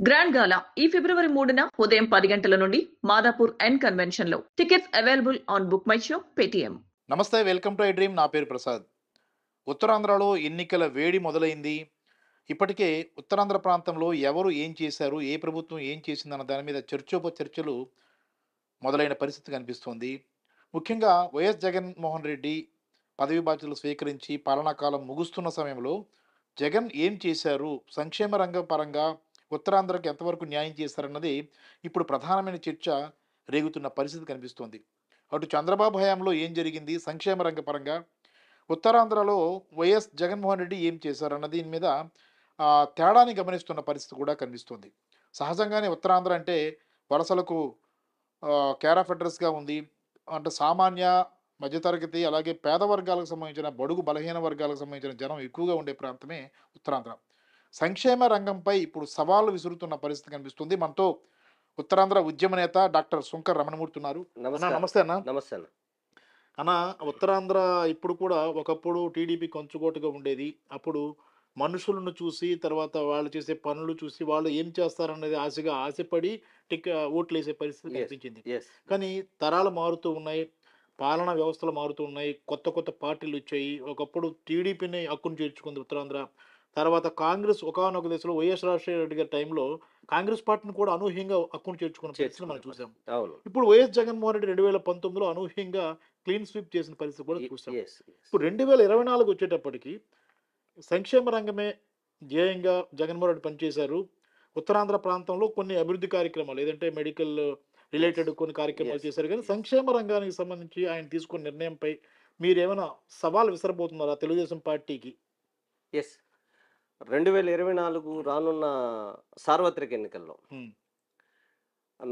Grand గాలా ఈ ఫిబ్రవరి 3న ఉదయం 10 గంటల నుండి మాదాపూర్ ఎన్ కన్వెన్షన్ లో. Tickets available on book my show Paytm. నమస్తే, వెల్కమ్ టు ఐ డ్రీమ్. నా పేరు ప్రసాద్. ఉత్తరాంధ్రలో ఎన్నికల వేడి మొదలైంది. ఇప్పటికే ఉత్తరాంధ్ర ప్రాంతంలో ఎవరు ఏం చేశారు, ఏ ప్రభుత్వం ఏం చేసిందన్న దాని మీద చర్చోపచర్చలు మొదలైన పరిస్థితి కనిపిస్తోంది. ముఖ్యంగా వైఎస్ జగన్మోహన్ రెడ్డి పదవి బాధ్యతలు స్వీకరించి పాలనా కాలం ముగుస్తున్న సమయంలో జగన్ ఏం చేశారు, సంక్షేమ రంగం పరంగా ఉత్తరాంధ్రకి ఎంతవరకు న్యాయం చేశారన్నది ఇప్పుడు ప్రధానమైన చర్చ రేగుతున్న పరిస్థితి కనిపిస్తోంది. అటు చంద్రబాబు హయాంలో ఏం జరిగింది సంక్షేమ రంగ పరంగా, ఉత్తరాంధ్రలో వైఎస్ జగన్మోహన్ రెడ్డి ఏం చేశారన్న దీని మీద తేడాని గమనిస్తున్న పరిస్థితి కూడా కనిపిస్తుంది. సహజంగానే ఉత్తరాంధ్ర అంటే వలసలకు కేర్ ఆఫ్ అడ్రస్గా ఉంది. అంటే సామాన్య మధ్యతరగతి అలాగే పేద వర్గాలకు సంబంధించిన బడుగు బలహీన వర్గాలకు సంబంధించిన జనం ఎక్కువగా ఉండే ప్రాంతమే ఉత్తరాంధ్ర. సంక్షేమ రంగంపై ఇప్పుడు సవాళ్లు విసురుతున్న పరిస్థితి కనిపిస్తుంది. మనతో ఉత్తరాంధ్ర ఉద్యమ నేత డాక్టర్ శంకర్ రమణమూర్తి ఉన్నారు. నమస్తే అన్న. నమస్తే అన్న. అన్న, ఉత్తరాంధ్ర ఇప్పుడు కూడా ఒకప్పుడు టీడీపీ కంచుకోటగా ఉండేది. అప్పుడు మనుషులను చూసి, తర్వాత వాళ్ళు చేసే పనులు చూసి వాళ్ళు ఏం చేస్తారనేది ఆశపడి ఓట్లు వేసే పరిస్థితి కనిపించింది. కానీ తరాలు మారుతూ ఉన్నాయి, పాలనా వ్యవస్థలు మారుతూ ఉన్నాయి, కొత్త కొత్త పార్టీలు వచ్చాయి. ఒకప్పుడు టీడీపీని హక్కును చేర్చుకుంది ఉత్తరాంధ్ర. తర్వాత కాంగ్రెస్ ఒకానొక దశలో వైఎస్ రాజశేఖర రెడ్డి గారి టైంలో కాంగ్రెస్ పార్టీని కూడా అనూహ్యంగా హక్కును చేర్చుకున్న పరిస్థితి మనం చూసాం. ఇప్పుడు వైఎస్ జగన్మోహన్ రెడ్డి 2019లో అనూహ్యంగా క్లీన్ స్వీప్ చేసిన పరిస్థితి కూడా చూసాం. ఇప్పుడు 2024 వచ్చేటప్పటికి సంక్షేమ రంగమే ధ్యేయంగా జగన్మోహన్ రెడ్డి పనిచేశారు. ఉత్తరాంధ్ర ప్రాంతంలో కొన్ని అభివృద్ధి కార్యక్రమాలు, ఏదంటే మెడికల్ రిలేటెడ్ కొన్ని కార్యక్రమాలు చేశారు. కానీ సంక్షేమ రంగానికి సంబంధించి ఆయన తీసుకున్న నిర్ణయంపై మీరేమైనా సవాల్ విసరబోతున్నారా తెలుగుదేశం పార్టీకి? 2024 రానున్న సార్వత్రిక ఎన్నికల్లో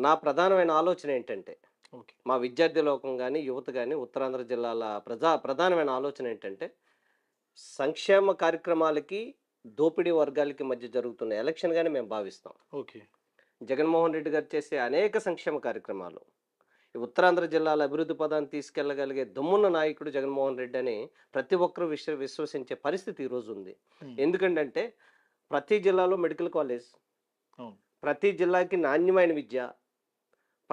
నా ప్రధానమైన ఆలోచన ఏంటంటే, మా విద్యార్థి లోకం కానీ యువత కానీ ఉత్తరాంధ్ర జిల్లాల ప్రధానమైన ఆలోచన ఏంటంటే, సంక్షేమ కార్యక్రమాలకి దోపిడీ వర్గాలకి మధ్య జరుగుతున్న ఎలక్షన్ గానే మేము భావిస్తాం. జగన్మోహన్ రెడ్డి గారు చేసే అనేక సంక్షేమ కార్యక్రమాలు ఉత్తరాంధ్ర జిల్లాల అభివృద్ధి పదాన్ని తీసుకెళ్లగలిగే దమ్మున్న నాయకుడు జగన్మోహన్ రెడ్డి అని ప్రతి ఒక్కరూ విశ్వసించే పరిస్థితి ఈరోజు ఉంది. ఎందుకంటే ప్రతి జిల్లాలో మెడికల్ కాలేజ్, ప్రతి జిల్లాకి నాణ్యమైన విద్య,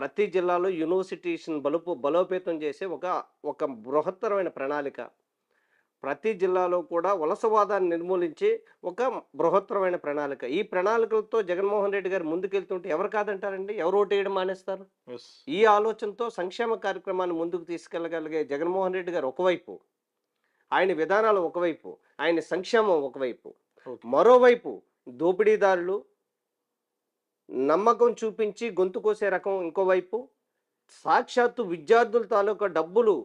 ప్రతి జిల్లాలో యూనివర్సిటీస్ని బలోపేతం చేసే ఒక బృహత్తరమైన ప్రణాళిక, ప్రతి జిల్లాలో కూడా వలసవాదాన్ని నిర్మూలించి ఒక బృహత్తరమైన ప్రణాళిక. ఈ ప్రణాళికలతో జగన్మోహన్ రెడ్డి గారు ముందుకెళ్తుంటే ఎవరు కాదంటారండి? ఎవరు ఓటేయడం మానేస్తారు? ఈ ఆలోచనతో సంక్షేమ కార్యక్రమాన్ని ముందుకు తీసుకెళ్లగలిగే జగన్మోహన్ రెడ్డి గారు ఒకవైపు, ఆయన విధానాలు ఒకవైపు, ఆయన సంక్షేమం ఒకవైపు, మరోవైపు దోపిడీదారులు నమ్మకం చూపించి గొంతు కోసే రకం ఇంకోవైపు, సాక్షాత్తు విద్యార్థుల తాలూకా డబ్బులు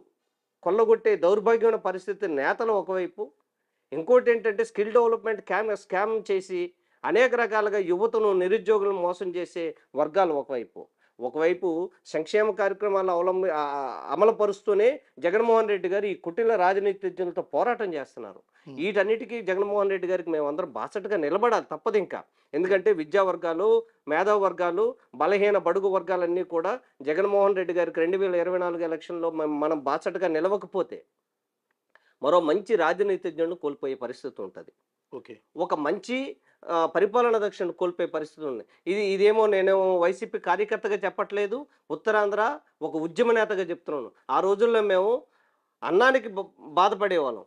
కొల్లగొట్టే దౌర్భాగ్యమైన పరిస్థితి నేతలు ఒకవైపు, ఇంకోటి ఏంటంటే స్కిల్ డెవలప్మెంట్ స్కామ్ చేసి అనేక రకాలుగా యువతను నిరుద్యోగులను మోసం చేసే వర్గాలు ఒకవైపు సంక్షేమ కార్యక్రమాలు అమలుపరుస్తూనే జగన్మోహన్ రెడ్డి గారు ఈ కుటిల రాజనీతిజ్ఞులతో పోరాటం చేస్తున్నారు. వీటన్నిటికీ జగన్మోహన్ రెడ్డి గారికి మేమందరం బాసటగా నిలబడాలి, తప్పదు ఇంకా. ఎందుకంటే విద్యా వర్గాలు, మేధావి వర్గాలు, బలహీన బడుగు వర్గాలన్నీ కూడా జగన్మోహన్ రెడ్డి గారికి 2024 ఎలక్షన్లో మనం బాసటగా నిలవకపోతే మరో మంచి రాజనీతిజ్ఞులను కోల్పోయే పరిస్థితి ఉంటుంది. ఒక మంచి పరిపాలన దక్షను కోల్పోయే పరిస్థితి ఉంది. ఇదేమో నేనేమో వైసీపీ కార్యకర్తగా చెప్పట్లేదు, ఉత్తరాంధ్ర ఒక ఉద్యమ నేతగా చెప్తున్నాను. ఆ రోజుల్లో మేము అన్నానికి బాధపడేవాళ్ళం,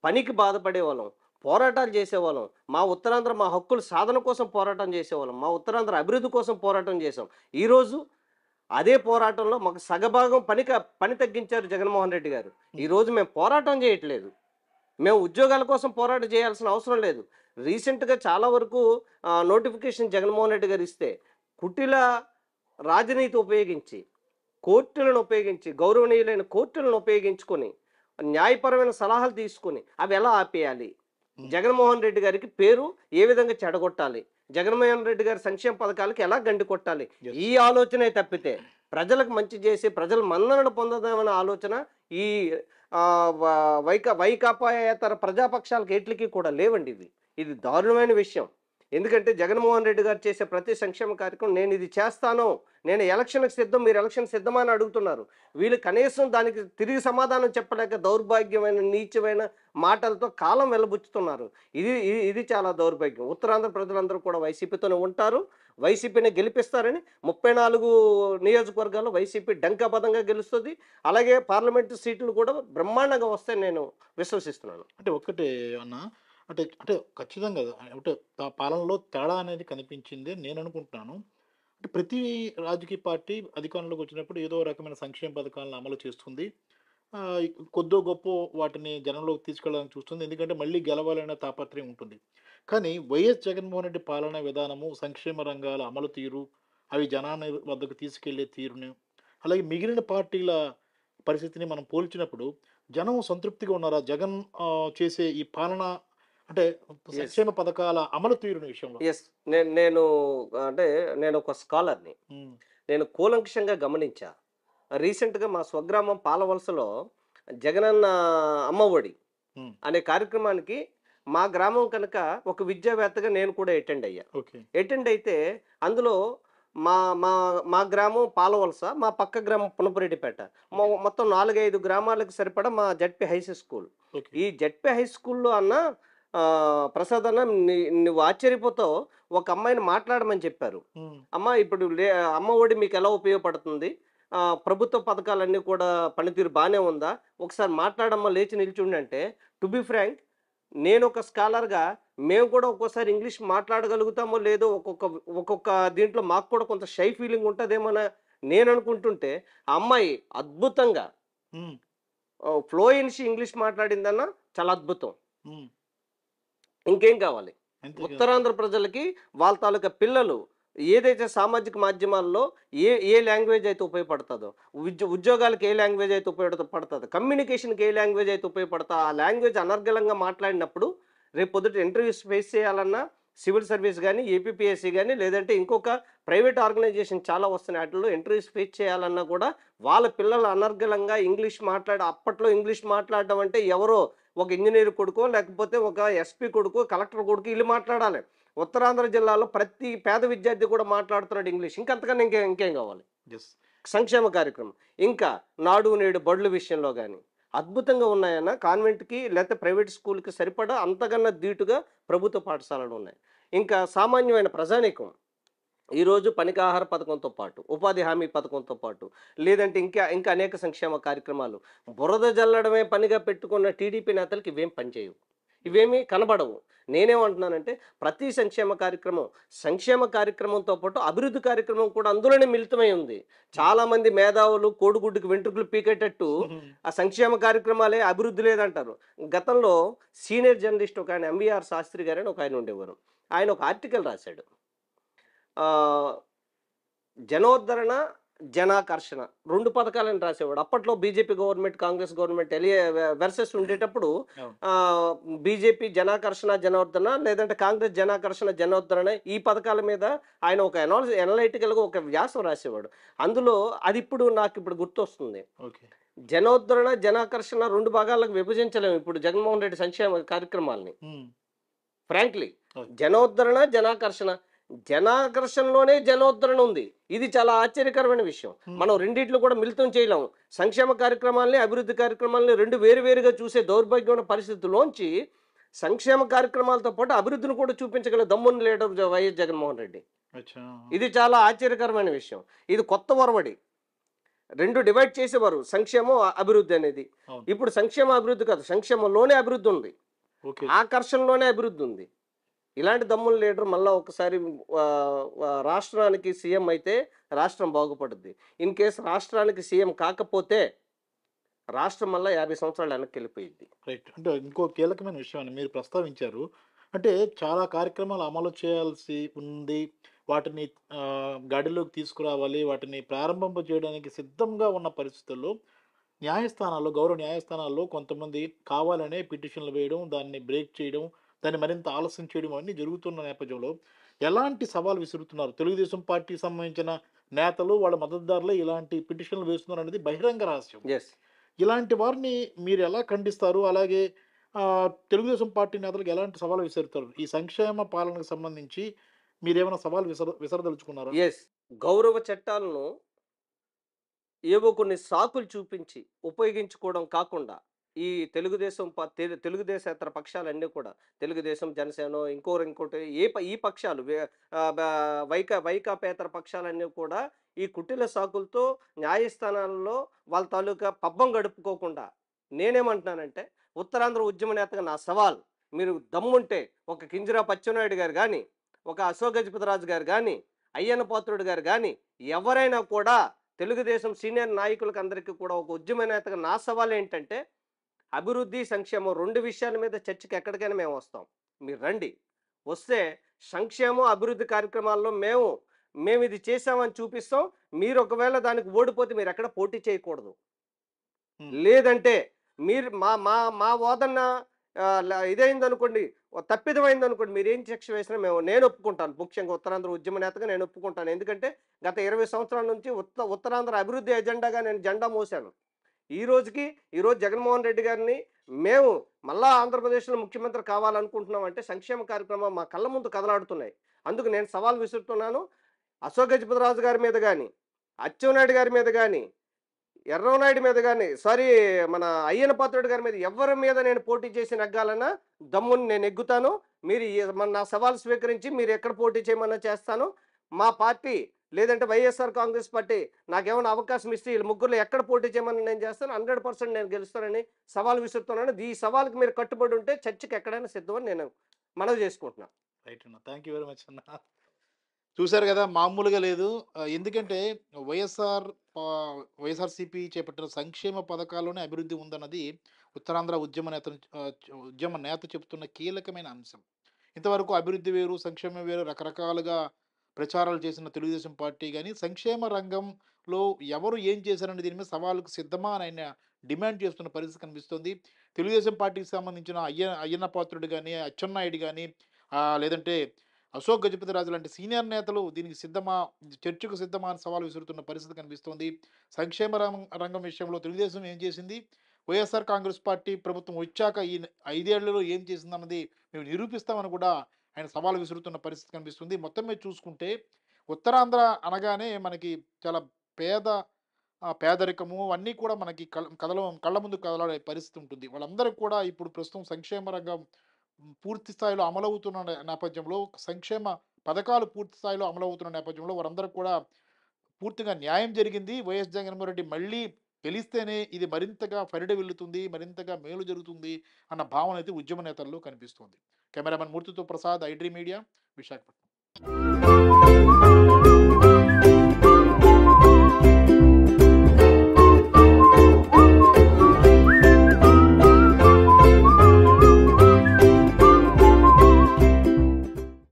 పనికి బాధపడేవాళ్ళం, పోరాటాలు చేసేవాళ్ళం. మా ఉత్తరాంధ్ర మా హక్కుల సాధన కోసం పోరాటం చేసేవాళ్ళం, మా ఉత్తరాంధ్ర అభివృద్ధి కోసం పోరాటం చేసాం. ఈరోజు అదే పోరాటంలో మాకు సగభాగం పని తగ్గించారు జగన్మోహన్ రెడ్డి గారు. ఈరోజు మేము పోరాటం చేయట్లేదు, మేము ఉద్యోగాల కోసం పోరాటం చేయాల్సిన అవసరం లేదు. రీసెంట్గా చాలా వరకు నోటిఫికేషన్ జగన్మోహన్ రెడ్డి గారు ఇస్తే కుటిల రాజనీతి ఉపయోగించి, కోర్టులను ఉపయోగించి, గౌరవనీయులైన కోర్టులను ఉపయోగించుకొని న్యాయపరమైన సలహాలు తీసుకొని అవి ఎలా ఆపేయాలి, జగన్మోహన్ రెడ్డి గారికి పేరు ఏ విధంగా చెడగొట్టాలి, జగన్మోహన్ రెడ్డి గారి సంక్షేమ పథకాలకి ఎలా గండి కొట్టాలి, ఈ ఆలోచనే తప్పితే ప్రజలకు మంచి చేసి ప్రజల మన్ననలు పొందదామనే ఆలోచన ఈ వైకాపాయేతర ప్రజాపక్షాలకు ఎట్లకి కూడా లేవండి. ఇది దారుణమైన విషయం. ఎందుకంటే జగన్మోహన్ రెడ్డి గారు చేసే ప్రతి సంక్షేమ కార్యక్రమం నేను ఇది చేస్తాను, నేను ఎలక్షన్కి సిద్ధం, మీరు ఎలక్షన్ సిద్ధమా అని అడుగుతున్నారు. వీళ్ళు కనీసం దానికి తిరిగి సమాధానం చెప్పలేక దౌర్భాగ్యమైన నీచమైన మాటలతో కాలం వెళ్ళబుచ్చుతున్నారు. ఇది చాలా దౌర్భాగ్యం. ఉత్తరాంధ్ర ప్రజలందరూ కూడా వైసీపీతోనే ఉంటారు, వైసీపీని గెలిపిస్తారని 34 నియోజకవర్గాల్లో వైసీపీ డంకాబద్ధంగా గెలుస్తుంది. అలాగే పార్లమెంటు సీట్లు కూడా బ్రహ్మాండంగా వస్తాయని నేను విశ్వసిస్తున్నాను. అంటే ఒక్కటే అన్న, అంటే అంటే ఖచ్చితంగా అంటే పాలనలో తేడా అనేది కనిపించింది అని నేను అనుకుంటున్నాను. అంటే ప్రతి రాజకీయ పార్టీ అధికారంలోకి వచ్చినప్పుడు ఏదో రకమైన సంక్షేమ పథకాలను అమలు చేస్తుంది. కొద్దో గొప్పో వాటిని జనంలోకి తీసుకెళ్ళడానికి చూస్తుంది. ఎందుకంటే మళ్ళీ గెలవాలనే తాపత్రయం ఉంటుంది. కానీ వైఎస్ జగన్మోహన్ రెడ్డి పాలనా విధానము, సంక్షేమ రంగాల అమలు తీరు, అవి జనాన్ని వద్దకు తీసుకెళ్లే తీరుని, అలాగే మిగిలిన పార్టీల పరిస్థితిని మనం పోల్చినప్పుడు జనం సంతృప్తిగా ఉన్నారా? జగన్ చేసే ఈ పాలన అంటే ఎస్ సంక్షేమ పథకాల అమలు తీరుని విషయంలో? ఎస్ నేను అంటే నేను ఒక స్కాలర్ని. హ్మ్. నేను కూలంకషంగా గమనించా. రీసెంట్గా మా స్వగ్రామం పాలవలసలో జగనన్న అమ్మఒడి హ్మ్. అనే కార్యక్రమానికి మా గ్రామం కనుక ఒక విద్యావేత్తగా నేను కూడా అటెండ్ అయ్యా. ఓకే. అటెండ్ అయితే అందులో మా మా మా గ్రామం పాలవలస, మా పక్క గ్రామం పునపరెడ్డిపేట, మొత్తం 4-5 గ్రామాలకు సరిపడా మా జడ్పీ హై స్కూల్. ఓకే. ఈ జడ్పీ హై స్కూల్లో అన్న ప్రసాద్ అన్న, నువ్వు ఆశ్చర్యపోతావు, ఒక అమ్మాయిని మాట్లాడమని చెప్పారు. హ్మ్. అమ్మ ఇప్పుడు అమ్మ ఒడి మీకు ఎలా ఉపయోగపడుతుంది, ప్రభుత్వ పథకాలన్నీ కూడా పనితీరు బాగానే ఉందా, ఒకసారి మాట్లాడమ్మా, లేచి నిల్చుండి అంటే, టు బి ఫ్రాంక్, నేను ఒక స్కాలర్గా మేము కూడా ఒక్కోసారి ఇంగ్లీష్ మాట్లాడగలుగుతామో లేదో, ఒక్కొక్క దీంట్లో మాకు కూడా కొంత షై ఫీలింగ్ ఉంటుందేమో నేను అనుకుంటుంటే, ఆ అమ్మాయి అద్భుతంగా హ్మ్. ఫ్లోయెన్సీ ఇంగ్లీష్ మాట్లాడిందన్న, చాలా అద్భుతం. హ్మ్. ఇంకేం కావాలి? అంతే కదా! ఉత్తరాంధ్ర ప్రజలకి వాళ్ళ తాలూకా పిల్లలు ఏదైతే సామాజిక మాధ్యమాల్లో ఏ లాంగ్వేజ్ అయితే ఉపయోగపడుతుందో, ఉద్యోగాలకు ఏ లాంగ్వేజ్ అయితే ఉపయోగపడుతుందో, కమ్యూనికేషన్కి ఏ లాంగ్వేజ్ అయితే ఉపయోగపడుతుందో, ఆ లాంగ్వేజ్ అనర్గళంగా మాట్లాడినప్పుడు రేపు పొద్దుట ఇంటర్వ్యూస్ ఫేస్ చేయాలన్నా సివిల్ సర్వీస్ కానీ, ఏపీపీఎస్సీ కానీ, లేదంటే ఇంకొక ప్రైవేట్ ఆర్గనైజేషన్ చాలా వస్తున్నాయి, వాటిల్లో ఇంటర్వ్యూస్ ఫేస్ చేయాలన్నా కూడా వాళ్ళ పిల్లలు అనర్గళంగా ఇంగ్లీష్ అప్పట్లో ఇంగ్లీష్ మాట్లాడడం అంటే ఎవరో ఒక ఇంజనీర్ కొడుకో, లేకపోతే ఒక ఎస్పీ కొడుకో, కలెక్టర్ కొడుకు వీళ్ళు మాట్లాడాలి. ఉత్తరాంధ్ర జిల్లాలో ప్రతి పేద విద్యార్థి కూడా మాట్లాడుతున్నాడు ఇంగ్లీష్. ఇంకంతకన్నా ఇంకేం కావాలి? యెస్. సంక్షేమ కార్యక్రమం, ఇంకా నాడు నేడు బడుల విషయంలో కానీ అద్భుతంగా ఉన్నాయన్న. కాన్వెంట్కి లేకపోతే ప్రైవేట్ స్కూల్కి సరిపడా అంతకన్నా ధీటుగా ప్రభుత్వ పాఠశాలలు ఉన్నాయి. ఇంకా సామాన్యమైన ప్రజానీకం ఈరోజు పనికాహార పథకంతో పాటు, ఉపాధి హామీ పథకంతో పాటు, లేదంటే ఇంకా అనేక సంక్షేమ కార్యక్రమాలు బురద జల్లడమే పనిగా పెట్టుకున్న టీడీపీ నేతలకు ఇవేం పనిచేయవు, ఇవేమీ కనబడవు. నేనేమంటున్నానంటే ప్రతి సంక్షేమ కార్యక్రమంతో పాటు అభివృద్ధి కార్యక్రమం కూడా అందులోనే మిళితమై ఉంది. చాలామంది మేధావులు కోడిగుడ్డుకి వెంట్రుకలు పీకేటట్టు ఆ సంక్షేమ కార్యక్రమాలే, అభివృద్ధి లేదంటారు. గతంలో సీనియర్ జర్నలిస్ట్ ఒక ఆయన ఎంవీఆర్ శాస్త్రి గారు అని ఒక ఆయన ఉండేవారు. ఆయన ఒక ఆర్టికల్ రాశాడు. జనోద్ధరణ, జనాకర్షణ 2 పథకాలను రాసేవాడు. అప్పట్లో BJP government, Congress government versus ఉండేటప్పుడు బీజేపీ జనాకర్షణ జనోద్ధరణ, లేదంటే కాంగ్రెస్ జనాకర్షణ జనోద్ధరణ, ఈ పథకాల మీద ఆయన ఒక ఎనలైటికల్గా ఒక వ్యాసం రాసేవాడు. అందులో అది నాకు ఇప్పుడు గుర్తొస్తుంది. జనోద్ధరణ, జనాకర్షణ 2 భాగాలకు విభజించలేము ఇప్పుడు జగన్మోహన్ రెడ్డి సంక్షేమ కార్యక్రమాలని. ఫ్రాంక్లీ జనోద్ధరణ, జనాకర్షణలోనే జనోద్ధరణ ఉంది. ఇది చాలా ఆశ్చర్యకరమైన విషయం. మనం రెండిట్లో కూడా మిళితం చేయలేము. సంక్షేమ కార్యక్రమాలని, అభివృద్ధి కార్యక్రమాలని 2 వేరువేరుగా చూసే దౌర్భాగ్యమైన పరిస్థితుల్లోంచి సంక్షేమ కార్యక్రమాలతో పాటు అభివృద్ధిని కూడా చూపించగల దమ్ముని లీడర్ వైఎస్ జగన్మోహన్ రెడ్డి. ఇది చాలా ఆశ్చర్యకరమైన విషయం. ఇది కొత్త ఒరవడి. 2 డివైడ్ చేసేవారు, సంక్షేమం, అభివృద్ధి అనేది. ఇప్పుడు సంక్షేమ అభివృద్ధి కాదు, సంక్షేమంలోనే అభివృద్ధి ఉంది, ఆకర్షణలోనే అభివృద్ధి ఉంది. ఇలాంటి దమ్ముల లీడర్ మళ్ళీ ఒకసారి రాష్ట్రానికి సీఎం అయితే రాష్ట్రం బాగుపడుద్ది. ఇన్ కేసు రాష్ట్రానికి సీఎం కాకపోతే రాష్ట్రం మళ్ళీ 50 సంవత్సరాలు వెనక్కి వెళ్ళిపోయింది. రైట్. అంటే ఇంకో కీలకమైన విషయాన్ని మీరు ప్రస్తావించారు. అంటే చాలా కార్యక్రమాలు అమలు చేయాల్సి ఉంది, వాటిని గాడిలోకి తీసుకురావాలి, వాటిని ప్రారంభింప చేయడానికి సిద్ధంగా ఉన్న పరిస్థితుల్లో న్యాయస్థానాల్లో, గౌరవ న్యాయస్థానాల్లో కొంతమంది కావాలనే పిటిషన్లు వేయడం, దాన్ని బ్రేక్ చేయడం, దాన్ని మరింత ఆలస్యం చేయడం అన్నీ జరుగుతున్న నేపథ్యంలో ఎలాంటి సవాల్ విసురుతున్నారు తెలుగుదేశం పార్టీకి సంబంధించిన నేతలు, వాళ్ళ మద్దతుదారులే ఇలాంటి పిటిషన్లు వేస్తున్నారు అనేది బహిరంగ రహస్యం. ఇలాంటి వారిని మీరు ఎలా ఖండిస్తారు? అలాగే తెలుగుదేశం పార్టీ నేతలకు ఎలాంటి సవాలు విసురుతారు? ఈ సంక్షేమ పాలనకు సంబంధించి మీరేమైనా సవాలు విసరదలుచుకున్నారా? యెస్. గౌరవ చట్టాలను ఏవో కొన్ని సాకులు చూపించి ఉపయోగించుకోవడం కాకుండా, ఈ తెలుగుదేశేతర పక్షాలన్నీ కూడా తెలుగుదేశం, జనసేనో ఇంకోటి ఈ పక్షాలు వైకాపేతర పక్షాలన్నీ కూడా ఈ కుటిల సాకులతో న్యాయస్థానాల్లో వాళ్ళ తాలూకా పబ్బం గడుపుకోకుండా నేనేమంటున్నానంటే, ఉత్తరాంధ్ర ఉద్యమ నేతగా నా సవాల్, మీరు దమ్ముంటే ఒక కింజరాపు అచ్చెన్నాయుడు గారు గాని, ఒక అశోక్ గజపతిరాజు గారు గాని, అయ్యన్న పాత్రుడు గారు గాని ఎవరైనా కూడా తెలుగుదేశం సీనియర్ నాయకులకు అందరికీ కూడా ఒక ఉద్యమ నేతగా నా సవాల్ ఏంటంటే, అభివృద్ధి, సంక్షేమం 2 విషయాల మీద చర్చకి ఎక్కడికైనా మేము వస్తాం. మీరు రండి. వస్తే సంక్షేమం, అభివృద్ధి కార్యక్రమాల్లో మేము ఇది చేశామని చూపిస్తాం. మీరు ఒకవేళ దానికి ఓడిపోతే మీరెక్కడ పోటీ చేయకూడదు. హ్మ్. లేదంటే మీరు మా మా మా వాదన ఇదయిందనుకోండి, తప్పిదమైందనుకోండి, మీరేం శిక్ష వేసినా నేను ఒప్పుకుంటాను. ముఖ్యంగా ఉత్తరాంధ్ర ఉద్యమ నేతగా నేను ఒప్పుకుంటాను. ఎందుకంటే గత 20 సంవత్సరాల నుంచి ఉత్తరాంధ్ర అభివృద్ధి ఎజెండాగా నేను జెండా మోసాను. ఈరోజు జగన్మోహన్ రెడ్డి గారిని మేము మళ్ళా ఆంధ్రప్రదేశ్‌లో ముఖ్యమంత్రి కావాలనుకుంటున్నాం అంటే సంక్షేమ కార్యక్రమాలు మా కళ్ళ ముందు కదలాడుతున్నాయి. అందుకు నేను సవాల్ విసురుతున్నాను. అశోక్ గజపతిరాజు గారి మీద గాని, అచ్చెన్నాయుడు గారి మీద గాని, ఎర్రమనాయుడు మీద గాని, మన అయ్యన్న పాత్రుడు గారి మీద ఎవరి మీద నేను పోటీ చేసి నెగ్గాలన్నా దమ్ముని నేను నెగ్గుతాను. మీరు నా సవాల్ స్వీకరించి మీరు ఎక్కడ పోటీ చేయమన్నా చేస్తాను. మా పార్టీ లేదంటే వైఎస్ఆర్ కాంగ్రెస్ పార్టీ నాకేమైనా అవకాశం ఇస్తే వీళ్ళ ముగ్గురులో ఎక్కడ పోటీ చేయమని నేను చేస్తాను. 100% నేను గెలుస్తానని సవాల్ విసురుతున్నాను. ఈ సవాల్‌కి మీరు కట్టుబడి ఉంటే చర్చకి ఎక్కడైనా సిద్ధమని నేను మనవి చేసుకుంటున్నా. రైట్ అన్న. థ్యాంక్ యూ వెరీ మచ్ అన్న. చూసారు గదా! మామూలుగా లేదు. ఎందుకంటే వైఎస్ఆర్ వైఎస్ఆర్‌సీపీ చేపట్టిన సంక్షేమ పథకాల్లోనే అభివృద్ధి ఉందన్నది ఉత్తరాంధ్ర ఉద్యమ నేత చెబుతున్న కీలకమైన అంశం. ఇంతవరకు అభివృద్ధి వేరు, సంక్షేమం వేరు రకరకాలుగా ప్రచారాలు చేసిన తెలుగుదేశం పార్టీ గాని, సంక్షేమ రంగంలో ఎవరు ఏం చేశారనే దీని మీద సవాలుకు సిద్ధమా అని ఆయన డిమాండ్ చేస్తున్న పరిస్థితి కనిపిస్తోంది. తెలుగుదేశం పార్టీకి సంబంధించిన అయ్యన్న పాత్రుడు గాని, అచ్చెన్నాయుడు గాని, లేదంటే అశోక్ గజపతిరాజు లాంటి సీనియర్ నేతలు దీనికి సిద్ధమా, చర్చకు సిద్ధమా అని సవాల్ విసురుతున్న పరిస్థితి కనిపిస్తోంది. సంక్షేమ రంగం విషయంలో తెలుగుదేశం ఏం చేసింది? వైఎస్ఆర్ కాంగ్రెస్ పార్టీ ప్రభుత్వం వచ్చాక ఈ 5 ఏళ్లలో ఏం చేసిందన్నది మేము నిరూపిస్తామని కూడా ఆయన సవాల్ విసురుతున్న పరిస్థితి కనిపిస్తుంది. మొత్తం మీద చూసుకుంటే ఉత్తరాంధ్ర అనగానే మనకి చాలా పేద పేదరికము అన్నీ కూడా మనకి కళ్ళ ముందు కదలాడే పరిస్థితి ఉంటుంది. వాళ్ళందరికీ కూడా ఇప్పుడు ప్రస్తుతం సంక్షేమ రంగం పూర్తి స్థాయిలో అమలవుతున్న నేపథ్యంలో, సంక్షేమ పథకాలు పూర్తి స్థాయిలో అమలవుతున్న నేపథ్యంలో వారందరికి కూడా పూర్తిగా న్యాయం జరిగింది. వైఎస్ జగన్మోహన్ రెడ్డి మళ్ళీ గెలిస్తేనే ఇది మరింతగా పరిఢవిల్లుతుంది, మరింతగా మేలు జరుగుతుంది అన్న భావన అయితే ఉద్యమ నేతల్లో కనిపిస్తోంది. కెమెరామెన్ మూర్తితో Prasad, I dream media, Visakhapatnam.